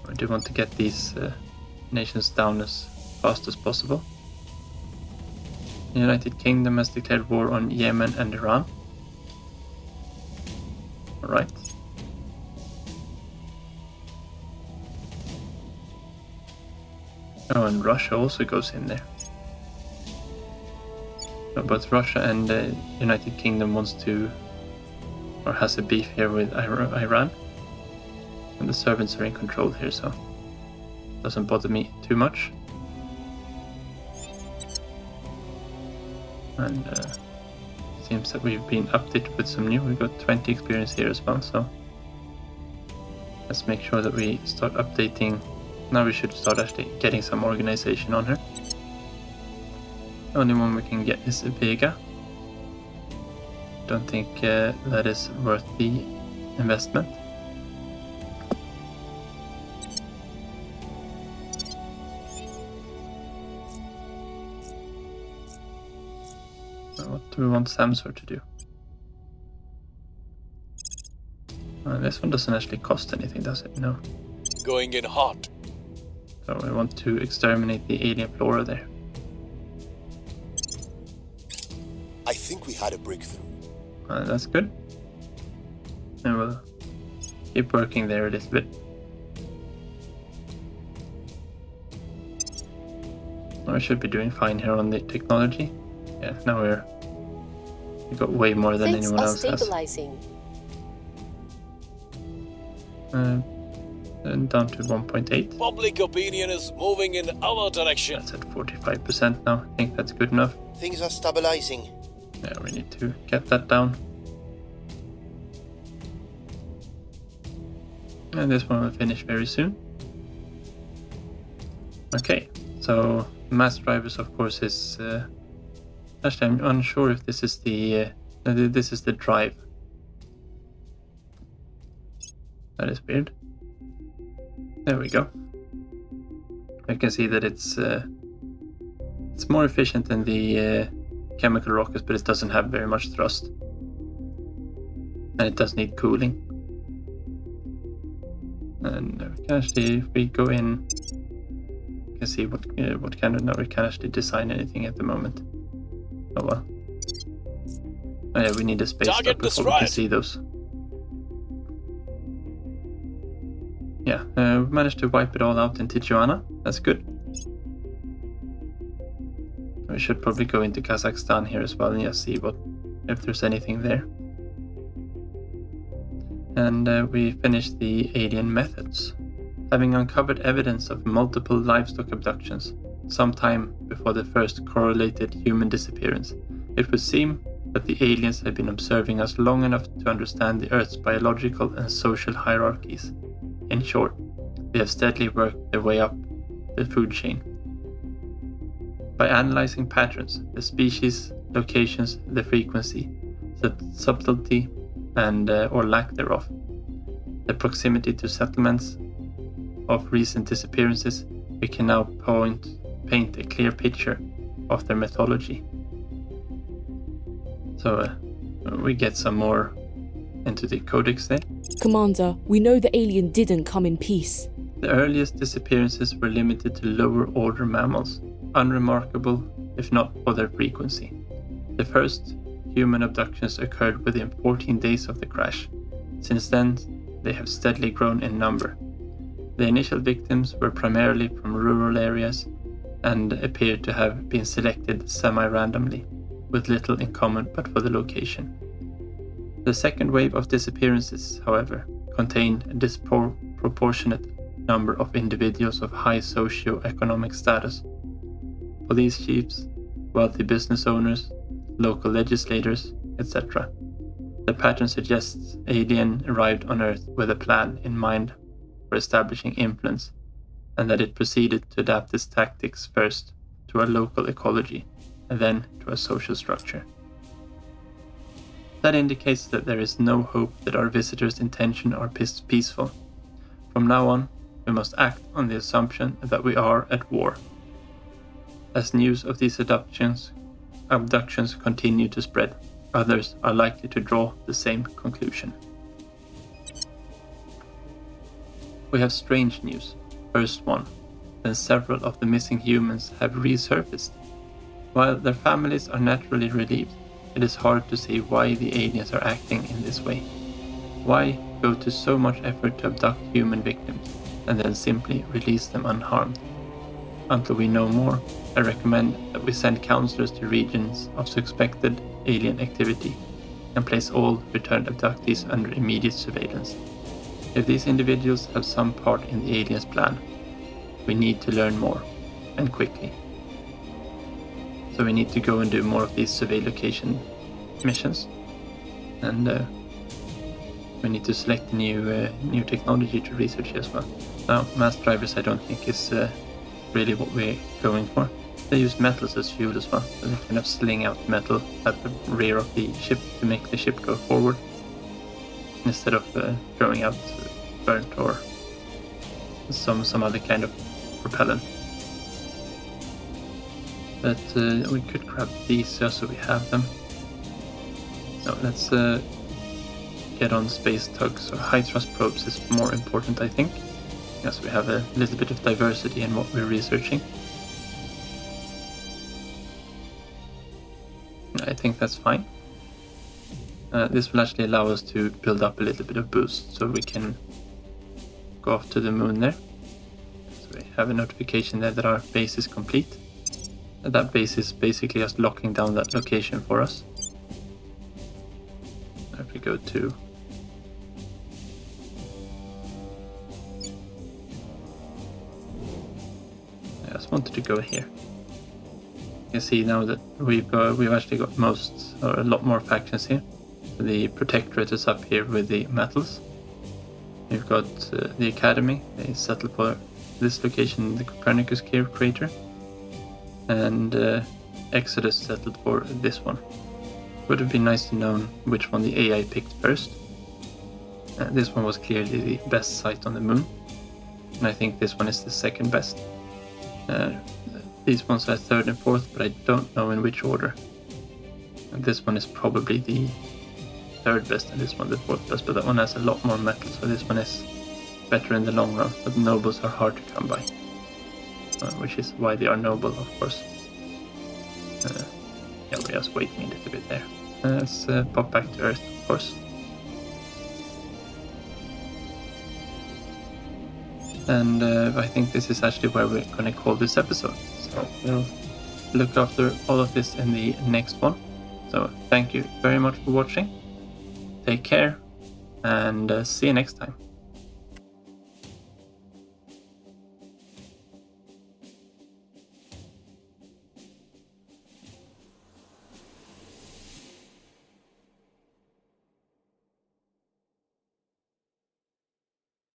I do want to get these nations down as fast as possible. The United Kingdom has declared war on Yemen and Iran. Alright. Oh, and Russia also goes in there. So both Russia and the United Kingdom wants to, or has a beef here with Iran. And the servants are in control here, so it doesn't bother me too much. And seems that we've been updated with some new. We've got 20 experience here as well, so let's make sure that we start updating. Now we should start actually getting some organization on her. The only one we can get is Vega. Don't think that is worth the investment. What do we want Samsor to do? This one doesn't actually cost anything, does it? No. Going in hot. So we want to exterminate the alien flora there. I think we had a breakthrough. That's good. And we'll keep working there a little bit. I should be doing fine here on the technology. Yeah, now we got way more than Things anyone are else stabilizing. has. And down to 1.8. Public opinion is moving in our direction. That's at 45% now. I think that's good enough. Things are stabilizing. Yeah, we need to get that down. And this one will finish very soon. Okay, so mass drivers, of course, is actually I'm unsure if this is the drive. That is weird. There we go. I can see that it's more efficient than the chemical rockets, but it doesn't have very much thrust, and it does need cooling. And we can actually, if we go in, we can see what kind of. No, we can't actually design anything at the moment. Oh well. Oh yeah, we need a space up before we can see those. Yeah, we managed to wipe it all out in Tijuana. That's good. We should probably go into Kazakhstan here as well and just see if there's anything there. And we finished the alien methods. Having uncovered evidence of multiple livestock abductions, some time before the first correlated human disappearance, it would seem that the aliens have been observing us long enough to understand the Earth's biological and social hierarchies. In short, they have steadily worked their way up the food chain. By analyzing patterns, the species, locations, the frequency, the subtlety, and or lack thereof, the proximity to settlements of recent disappearances, we can now paint a clear picture of their mythology. So we get some more into the codex there. Commander, we know the alien didn't come in peace. The earliest disappearances were limited to lower order mammals, unremarkable if not for their frequency. The first human abductions occurred within 14 days of the crash. Since then, they have steadily grown in number. The initial victims were primarily from rural areas and appeared to have been selected semi-randomly, with little in common but for the location. The second wave of disappearances, however, contained a disproportionate number of individuals of high socio-economic status. Police chiefs, wealthy business owners, local legislators, etc. The pattern suggests alien arrived on Earth with a plan in mind for establishing influence, and that it proceeded to adapt its tactics first to a local ecology and then to a social structure. That indicates that there is no hope that our visitors' intentions are peaceful. From now on, we must act on the assumption that we are at war. As news of these abductions continue to spread, others are likely to draw the same conclusion. We have strange news. First one, then several of the missing humans have resurfaced. While their families are naturally relieved, it is hard to see why the aliens are acting in this way. Why go to so much effort to abduct human victims and then simply release them unharmed? Until we know more, I recommend that we send counselors to regions of suspected alien activity and place all returned abductees under immediate surveillance. If these individuals have some part in the aliens' plan, we need to learn more, and quickly. So we need to go and do more of these survey location missions, and we need to select new technology to research as well. Now, mass drivers I don't think is really what we're going for. They use metals as fuel as well, so they kind of sling out metal at the rear of the ship to make the ship go forward, instead of throwing out burnt or some other kind of propellant. But we could grab these just so we have them. No, let's get on space tugs or high thrust probes is more important, I think. Yes, we have a little bit of diversity in what we're researching. I think that's fine. This will actually allow us to build up a little bit of boost so we can go off to the moon there. So we have a notification there that our base is complete. That base is basically just locking down that location for us. If we go to I just wanted to go here. You can see now that we've actually got a lot more factions here. The Protectorate is up here with the metals. We've got the Academy. They settled for this location, the Copernicus crater, and Exodus settled for this one. Would have been nice to know which one the AI picked first. This one was clearly the best site on the moon, and I think this one is the second best. These ones are third and fourth, but I don't know in which order. And this one is probably the third best and this one the fourth best, but that one has a lot more metal, so this one is better in the long run. But nobles are hard to come by, which is why they are noble, of course. Yeah, we're just waiting a little bit there. Let's pop back to Earth, of course. And I think this is actually where we're going to call this episode. So we'll look after all of this in the next one. So thank you very much for watching. Take care and see you next time.